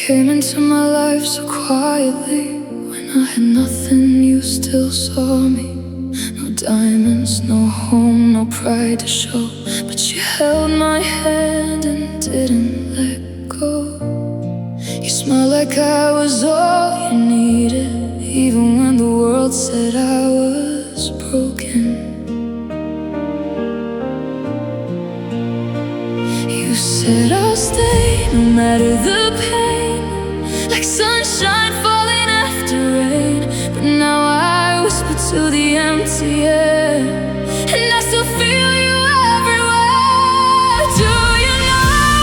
came into my life so quietly. When I had nothing, you still saw me. No diamonds, no home, no pride to show, but you held my hand and didn't let go. You smiled like I was all you needed, even when the world said I was broken. You said I'll stay no matter the pain, like sunshine falling after rain. But now I whisper to the empty air, and I still feel you everywhere. Do you know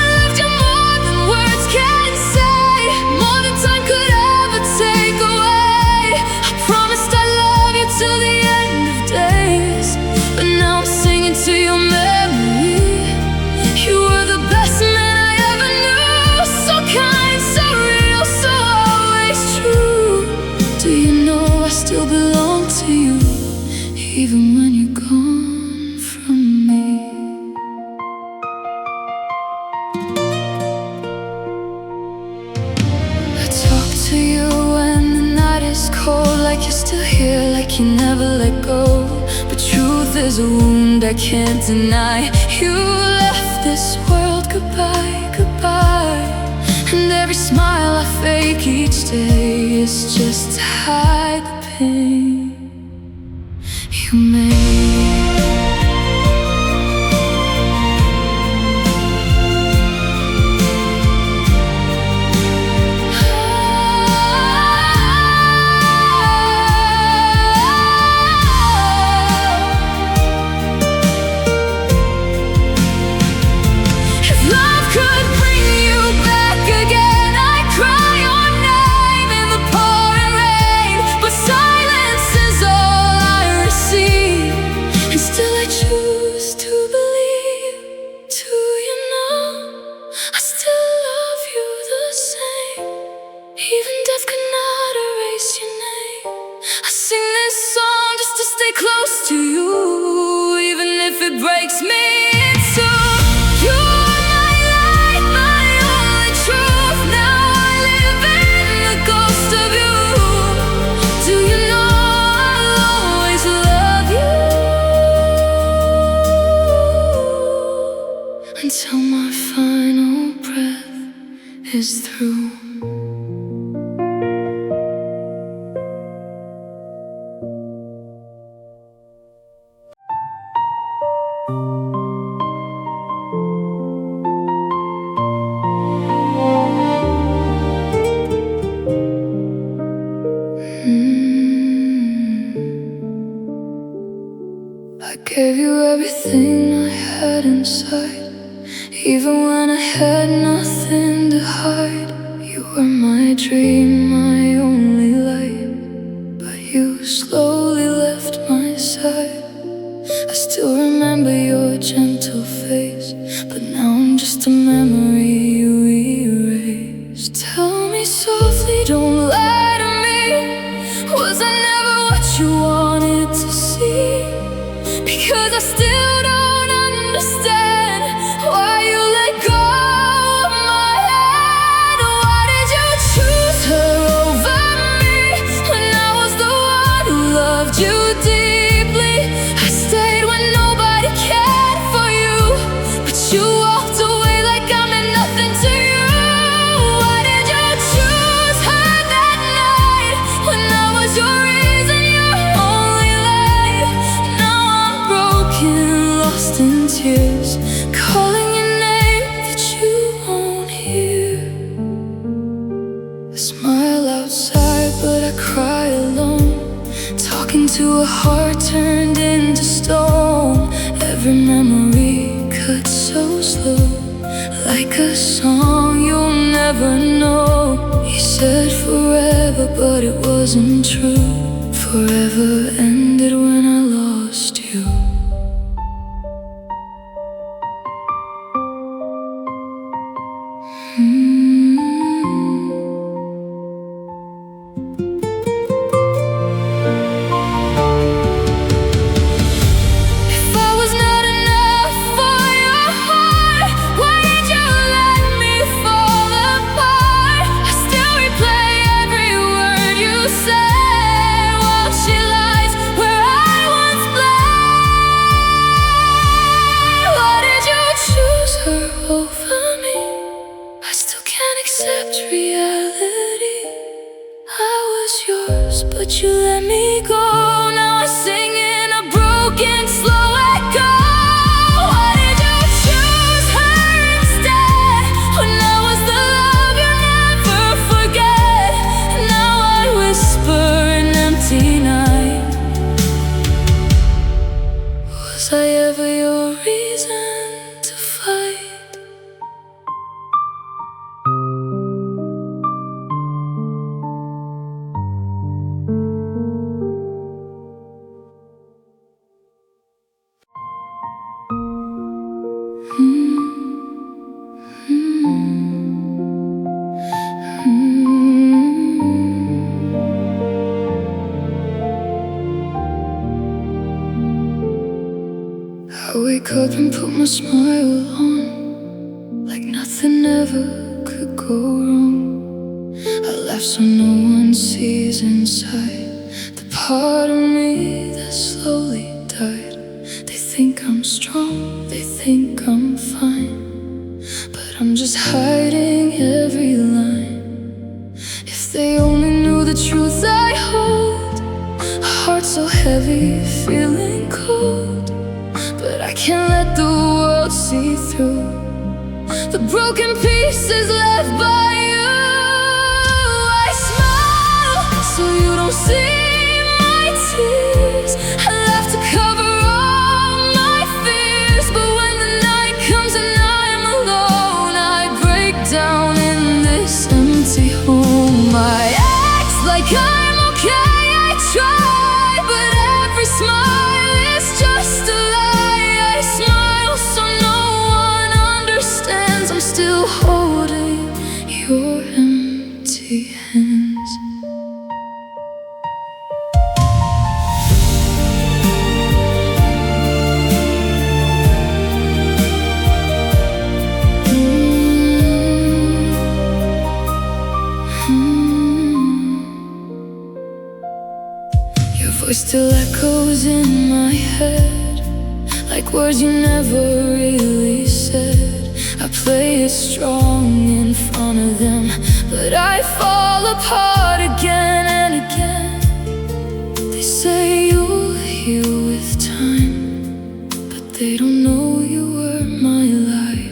I loved you more than words can say, more than time could ever take away. I promised I'd love you till the end of days, but now I'm singing to your memory. You were the best man I ever knew, so kind, so real, so always true. Do you know I still belong to you, even when you're gone from me? I talk to you when the night is cold, like you're still here, like you never let go. But truth is a wound I can't deny. You left this world, goodbye, goodbye. And every smile I fake each day is just to hide the pain you made. Even death could not erase your name. I sing this song just to stay close to you, even if it breaks me in two. You're my light, my only truth. Now I live in the ghost of you. Do you know I'll always love you until my final breath is through. I gave you everything I had inside, even when I had nothing to hide. You were my dream, my only light, but you slowly left my side. I still remember your gentle face, but now I'm just a memory you erased. Tell me softly, don't lie to me. Was I never what you wanted to see? Because I still don't understand why you let go of my hand. Why did you choose her over me when I was the one who loved you deeply? I stayed when nobody cared for you, but you walked away like I meant nothing to you. Why did you choose her that night when I was your reason, your only light? Now I'm broken, lost in tears, calling your name that you won't hear. I smile outside, but I cry alone, talking to a heart turned into stone. Every memory cut so slow, like a song you'll never know. You said forever, but it wasn't true. Forever ended when I lost you. If I was not enough for your heart, why did you let me fall apart? was reality. I was yours, but you let me go. Now I sing in a broken, slow echo. Why did you choose her instead, when I was the love you never forget? Now I whisper an empty night. Was I ever your reason to fight? I wake up and put my smile on, like nothing ever could go wrong. I laugh so no one sees inside the part of me that slowly died. They think I'm strong, they think I'm fine, but I'm just hiding every line. If they only knew the truth I hold, a heart so heavy, feeling cold. But I can't let the world see through the broken pieces left by you. I smile so you don't see my tears. I laugh to cover all my fears. But when the night comes and I'm alone, I break down in this empty home. I act like I'm okay, I try, but every smile is just a lie. I smile so no one understands. I'm still holding your empty hands. Your voice still echoes in my head, like words you never really said. I play it strong in front of them, but I fall apart again and again. They say you'll heal with time, but they don't know you were my life.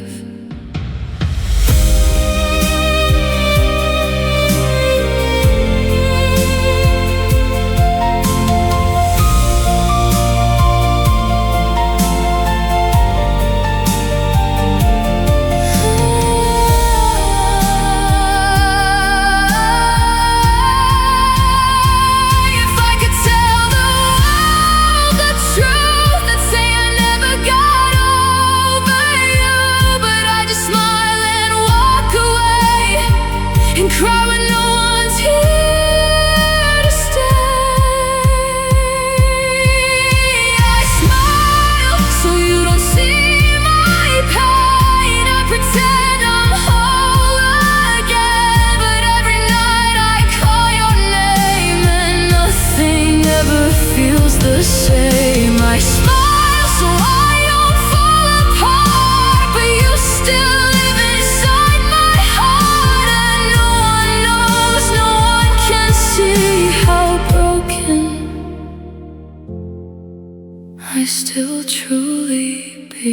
And cry when no one's here to stay. I smile so you don't see my pain. I pretend I'm whole again, but every night I call your name and nothing ever feels the same. I smile so I don't fall apart, but you still live inside my heart. And no one knows, no one can see how broken I still truly be.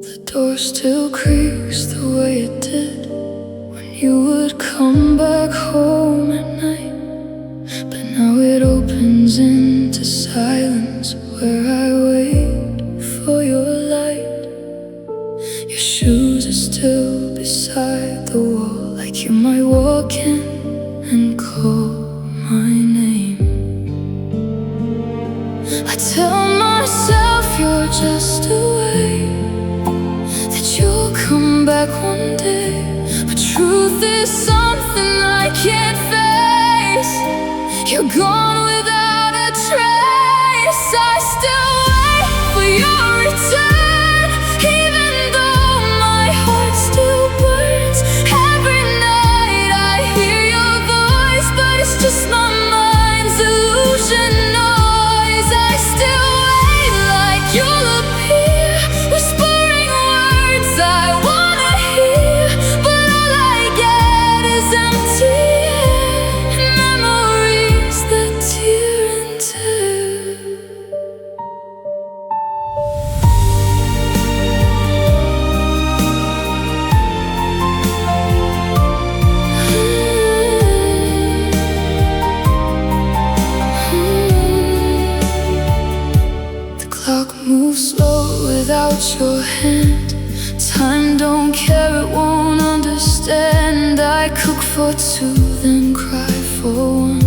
The door still creaks the way it did when you would come back home at night. But now it opens into silence where I wait for your light. Your shoes are still beside the wall, like you might walk in and call my name. I tell myself you're just away, that you'll come back one day. But truth is something I can't face. You're gone without a trace. I still wait for your return, even though my your hand. Time don't care, it won't understand. I cook for two, then cry for one.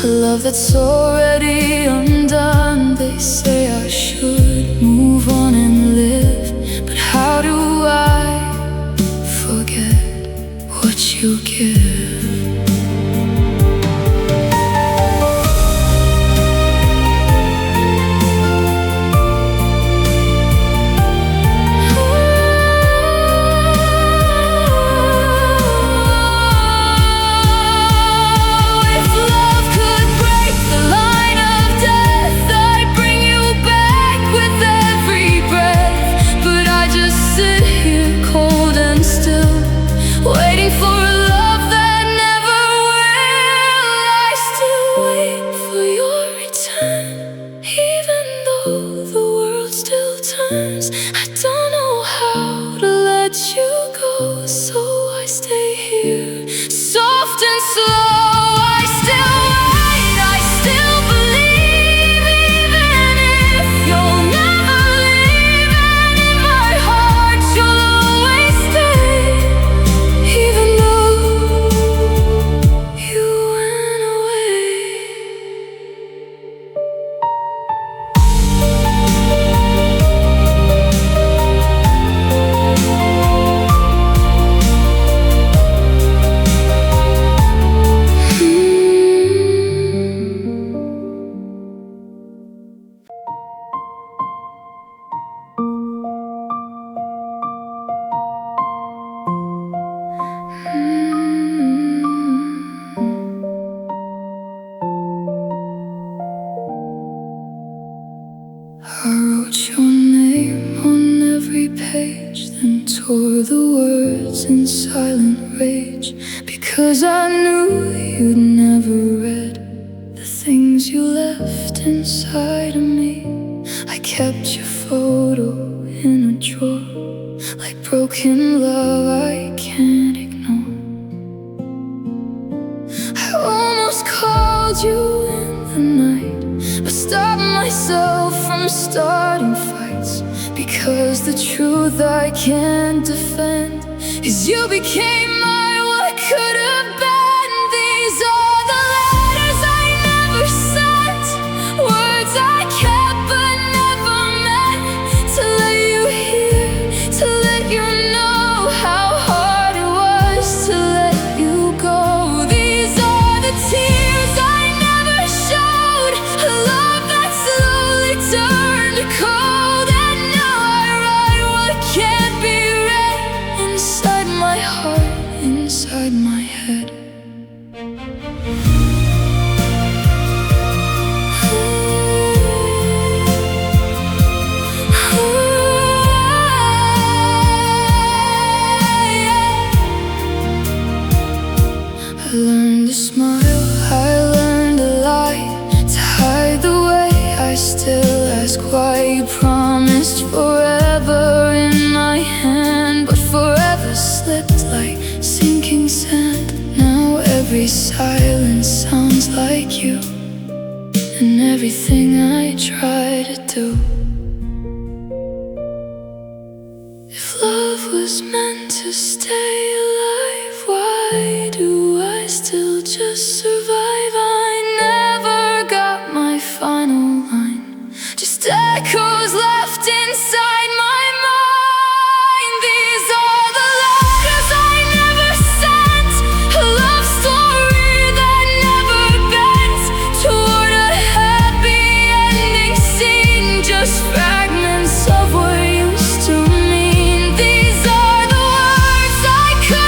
A love that's already undone. They say I should move on and live, but how do I forget what you give? I don't know how to let you go, so I stay here, soft and slow. I still wait, I still believe, even if you'll never leave. And in my heart you'll always stay, even though you went away. I wrote your name on every page, then tore the words in silent rage, because I knew you'd never read the things you left inside of me. I kept your photo in a drawer, like broken love I can't ignore. I almost called you in the night, but stopped myself from starting fights, because the truth I can't defend is you became my what could have been. These are the letters I never sent, words I kept but never meant, to let you hear, to let you know how hard it was to let you go. These are the tears I never showed, a love that slowly turned cold. And now I write what can't be read inside my heart, inside my head. I learned to smile, I learned to lie, to hide the way I still ask why. You promised forever in my hand, but forever slipped like sinking sand. Now every silence sounds like you, and everything I try to do. If love was meant to stay alive, why do I still just survive? I never got my final line, just echoes left inside my mind. These are the letters I never sent, a love story that never bent toward a happy ending scene, just fragments of what used to mean. These are the words I could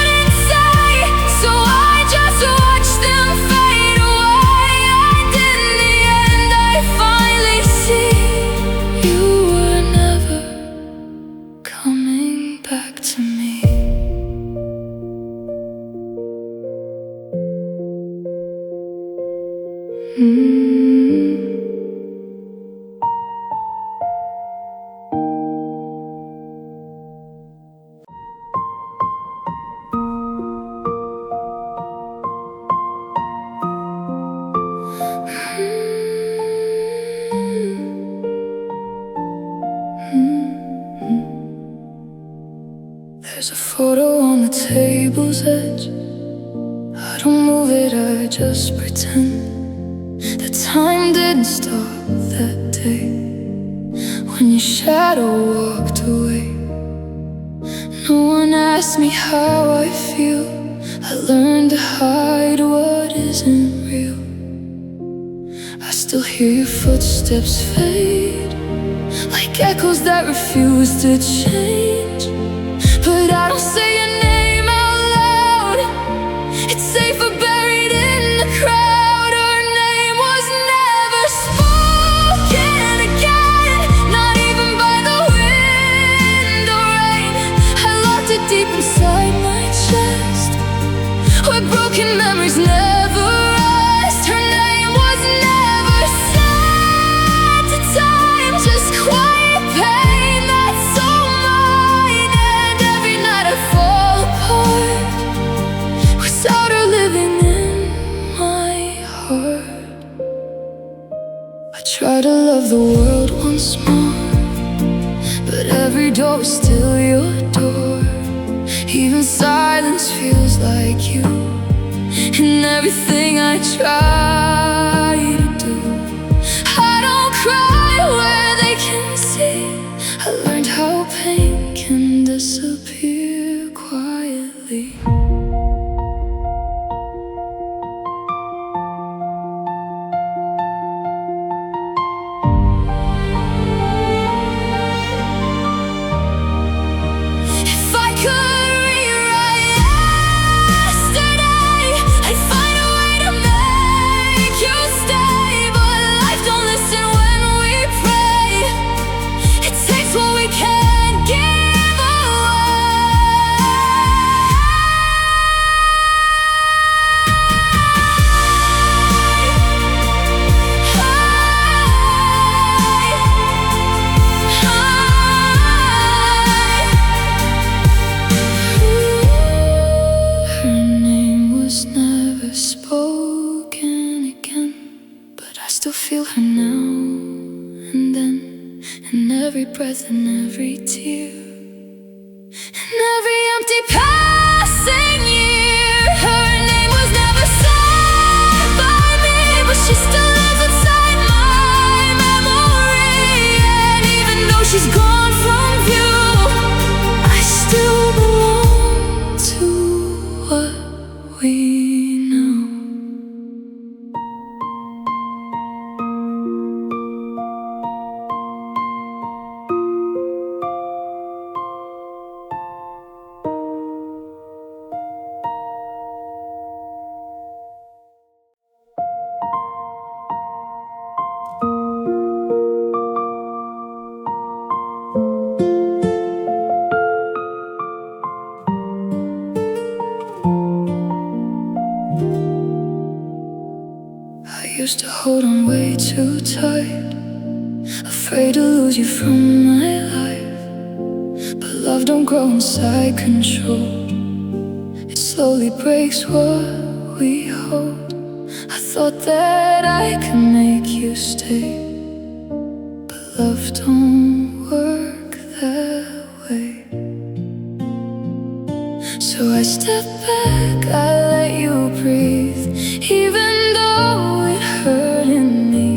There's a photo on the table's edge. I don't move it, I just pretend that time didn't stop that day when your shadow walked away. No one asked me how I feel. I learned to hide what isn't real. I still hear your footsteps fade like echoes that refuse to change. But I don't say your name out loud. It's safer buried in the crowd. Her name was never spoken again, not even by the wind or rain. I locked it deep inside my chest, where broken memories never rest. Her name was never said to time, just quiet pain that's so mine. And every night I fall apart without her living in my heart. I try to love the world once more, but every door is still your door. Even silence feels like you, and everything I try to do. I don't cry where they can see. I learned how pain can disappear quietly. If I could rewrite yesterday, I'd find a way to make you stay. But life don't listen when we pray. It takes what we can't give Her name was never spoken again, but I still feel her now and then, in every breath and every tear, in every empty passing year. Her name was never said by me, but she still lives inside my memory. And even though she's gone from view, I still belong to what we know. I used to hold on way too tight, afraid to lose you from my life. But love don't grow inside control, it slowly breaks what we hold. I thought that I could make you stay, but love don't work that way. So I step back, I let you breathe, even though it hurt in me.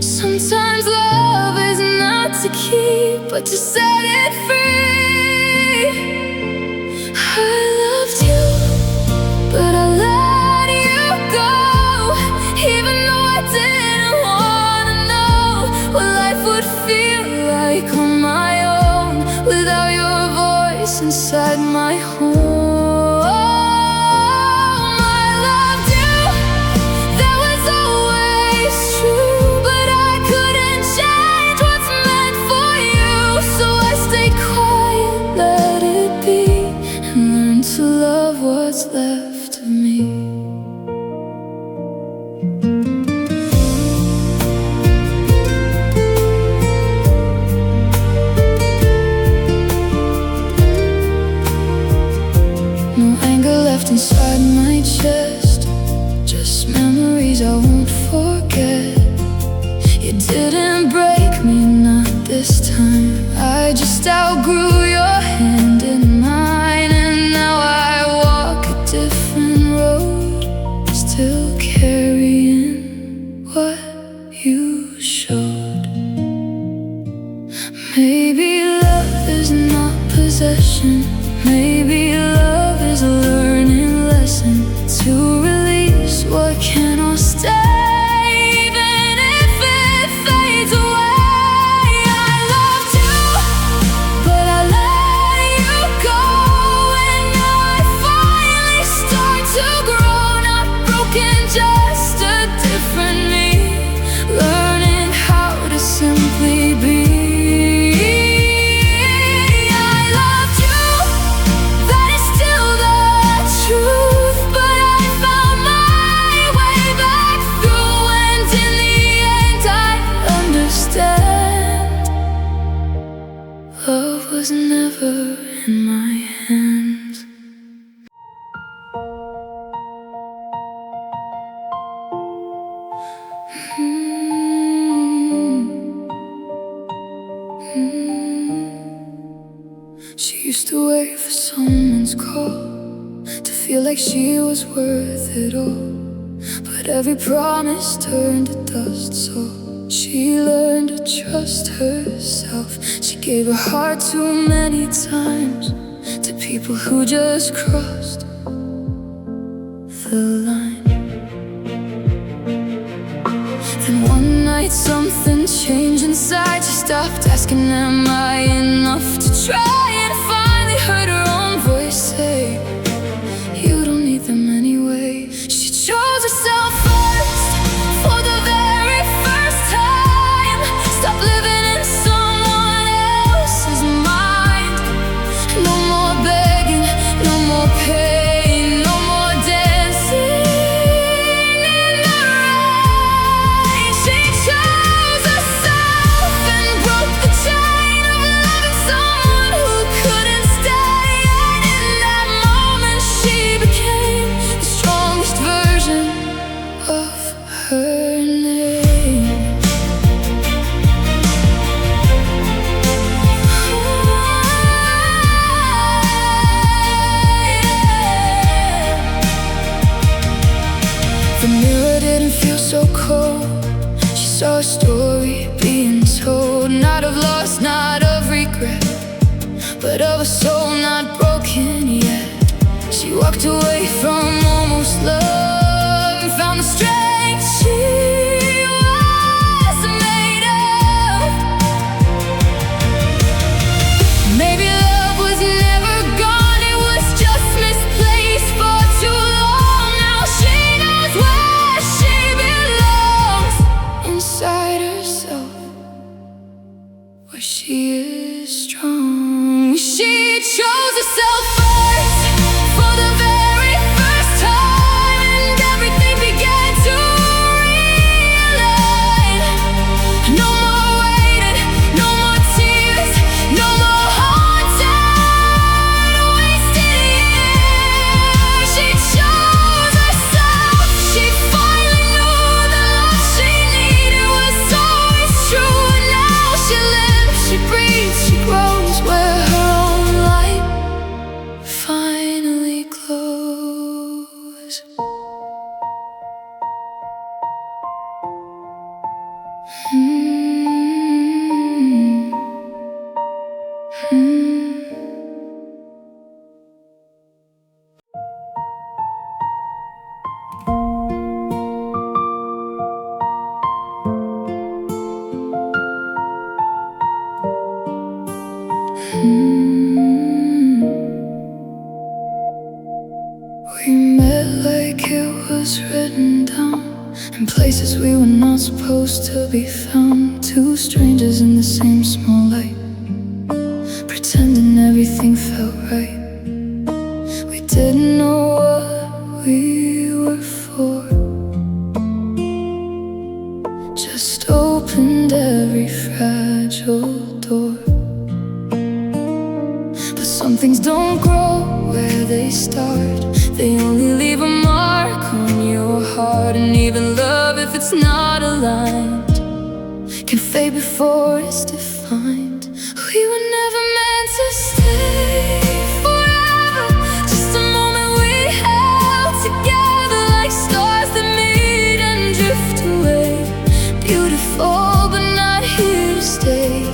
Sometimes love is not to keep, but to set it free. I loved you, but I let you go, even though I didn't wanna know what life would feel like on my own, without your voice inside my home. What's left of me. No anger left inside my chest, just memories I won't forget. You didn't break me, not this time. I just outgrew your hand in mine. her in my hands. She used to wait for someone's call to feel like she was worth it all. But every promise turned to dust, so she learned to trust herself. She gave her heart too many times to people who just crossed the line. Then one night something changed inside. She stopped asking, am I enough to try? And finally heard her own voice say, you don't need them anyway. She chose herself first for the very first time. Stop living in someone else's mind. No more begging, no more pain, no more dancing in the rain. She chose herself and broke the chain of loving someone who couldn't stay. And in that moment she became the strongest version of her name. The mirror didn't feel so cold. She saw a story being told, not of loss, not of regret, but of a soul not broken yet. She walked away from almost love and found the strength she was made of. Maybe love was never gone, it was just misplaced for too long. Now she knows where she belongs, inside herself, where she is strong. She chose herself first for the very first time, and everything began to realign. No more waiting, no more tears, no more haunted, wasted years. She chose herself. She finally knew the love she needed was always true. And now she lives, she breathes, she grows where her own light finally glows. We met like it was written down, in places we were not supposed to be found. Two strangers in the same small light, pretending everything felt right. We didn't know what we were for, just opened every fragile door. But some things don't grow where they start, they only leave a mark on your heart. And even love, if it's not aligned, can fade before it's defined. We were never meant to stay forever, just a moment we held together, like stars that meet and drift away. Beautiful but not here to stay.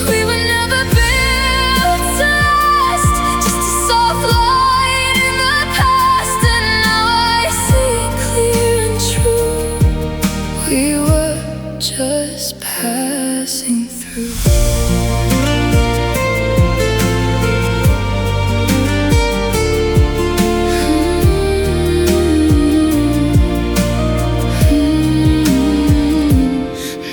We were never built to last, just a soft light in the past. And now I see it clear and true, we were just passing through.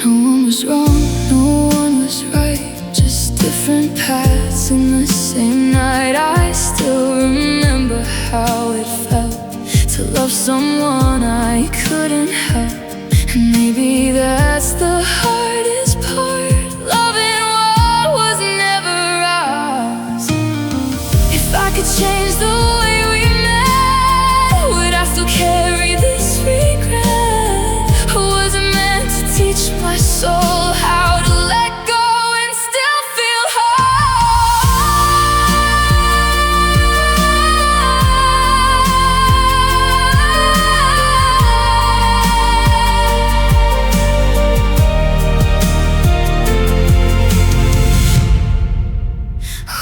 No one was wrong, no one was right, just different paths in the same night. I still remember how it felt to love someone I couldn't help. And maybe that's the hardest part, loving what was never ours. could change the way we met, would I still carry this regret? Or was it meant to teach my soul how to let go and still feel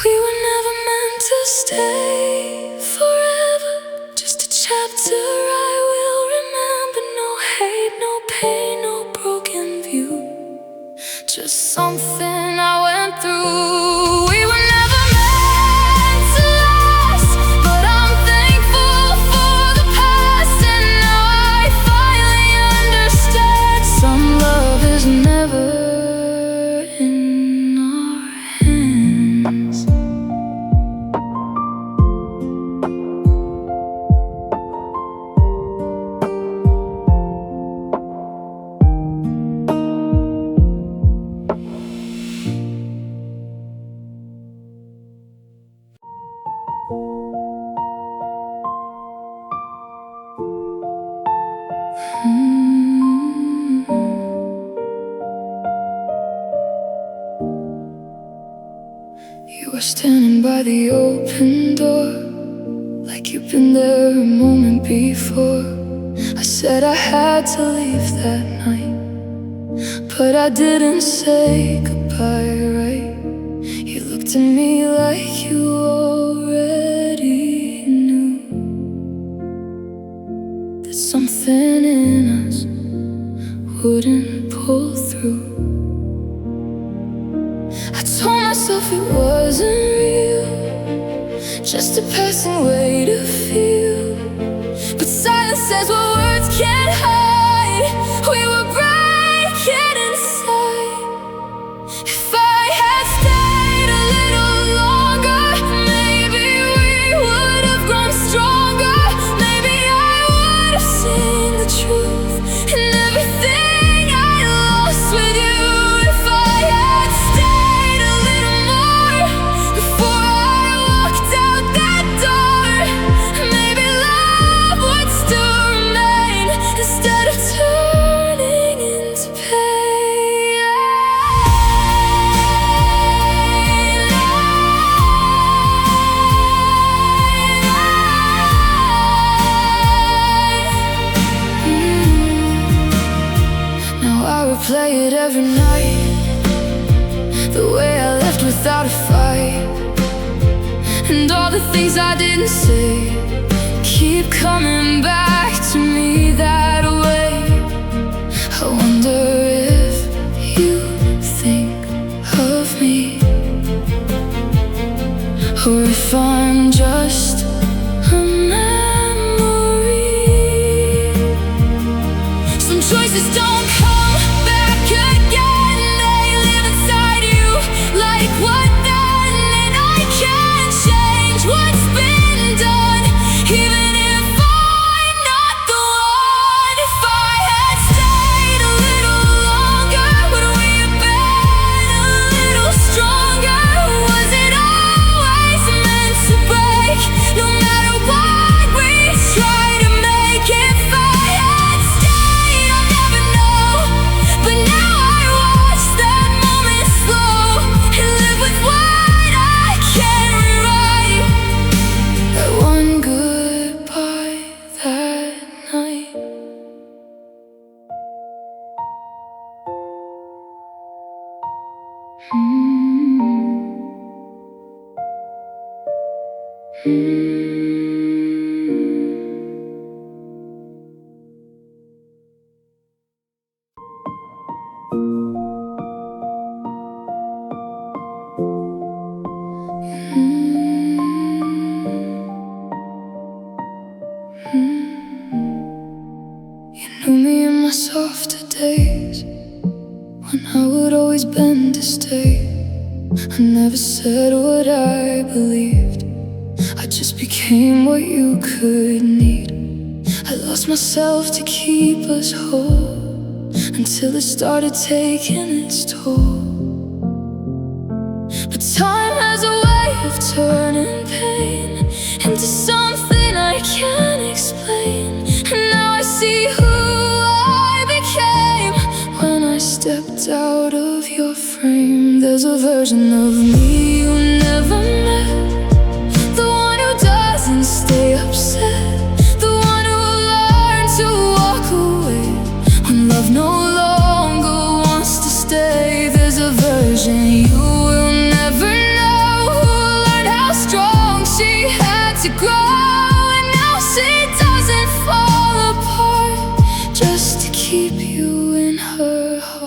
We were never meant to stay forever, just a chapter I will remember. No hate, no pain, no broken view, just something I went through. We were never meant to last, but I'm thankful for the past. And now I finally understand, some love is never in our hands. You were standing by the open door, like you've been there a moment before. I said I had to leave that night, but I didn't say goodbye, right? You looked at me like you already knew that something in us wouldn't pull through. I told myself it wasn't real, just a passing way to feel. But silence says what words can't hide. We were breaking inside. If I had stayed a little longer, maybe we would have grown stronger. Maybe I would have seen the truth in everything I lost with you. If I had stayed a little more before I walked out that door, maybe love would still remain instead of turning into pain. Now I replay it every night, the way I left without a fight, and all the things I didn't say keep coming back to me that way. I wonder if you think of me, or if I'm just a memory. Some choices don't come back again, they live inside you like what then? And I can't change what's been done, even if I'm not the one. If I had stayed a little longer, would we have been a little stronger? Was it always meant to break? No matter what we try to make, if I had stayed, I'll never know. But now I watch that moment slow and live with what I can't rewrite. That one goodbye that night. You knew me in my softer days, when I would always bend to stay. I never said what I believed, I just became what you could need. I lost myself to keep us whole, until it started taking its toll. But time has a way of turning pain There's a version of me you never met, the one who doesn't stay upset, the one who learned to walk away when love no longer wants to stay. There's a version you will never know, who learned how strong she had to grow, and now she doesn't fall apart just to keep you in her heart.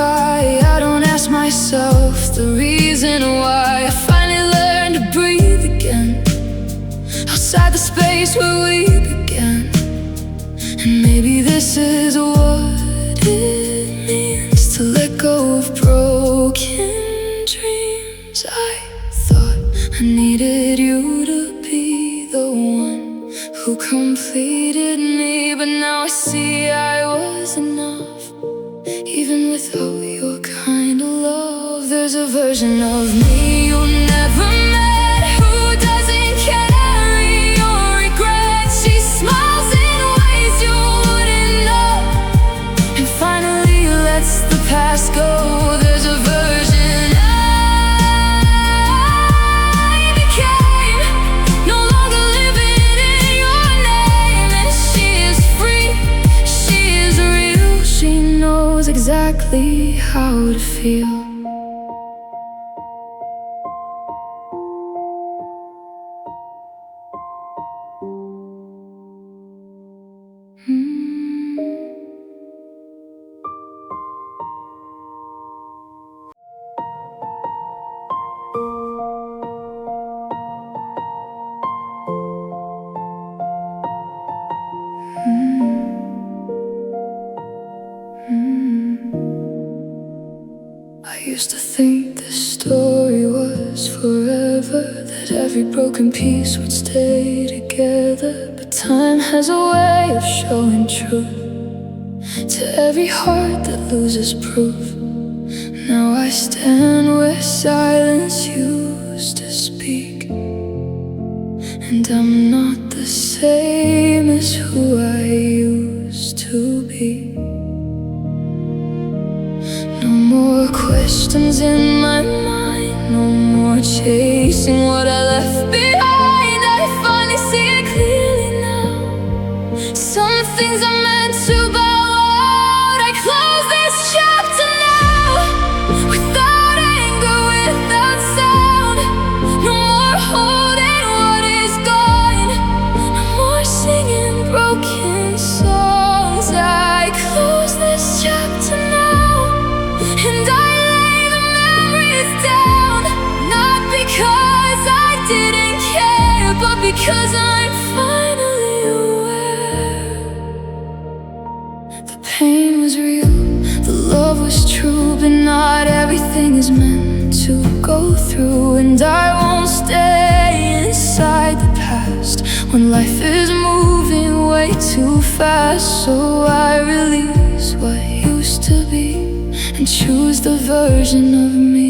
I don't ask myself the reason why I finally learned to breathe again, outside the space where we began. And maybe this is what it means to let go of broken dreams. I thought I needed you to be the one who completed me, but now I see I was enough, even without your kind of love. There's a version of me you never met, who doesn't carry your regrets. She smiles in ways you wouldn't know, and finally lets the past go. There's a version I became, no longer living in your name, and she is free, she is real, she knows exactly how to feel. I used to think this story was forever, that every broken piece would stay together. But time has a way of showing truth to every heart that loses proof. Now I stand where silence used to speak, and I'm not the same as who I used to be. No more questions in my mind, no more chasing what I left behind. I finally see it clearly now. Some things are meant to bow out. I close this chapter now, without anger, without sound. No more holding what is gone, no more singing broken songs. I close this chapter now, and I lay the memories down, not because I didn't care, but because I'm finally aware. The pain was real, the love was true, but not everything is meant to go through. And I won't stay inside the past when life is moving way too fast. So I release what used to be and choose the version of me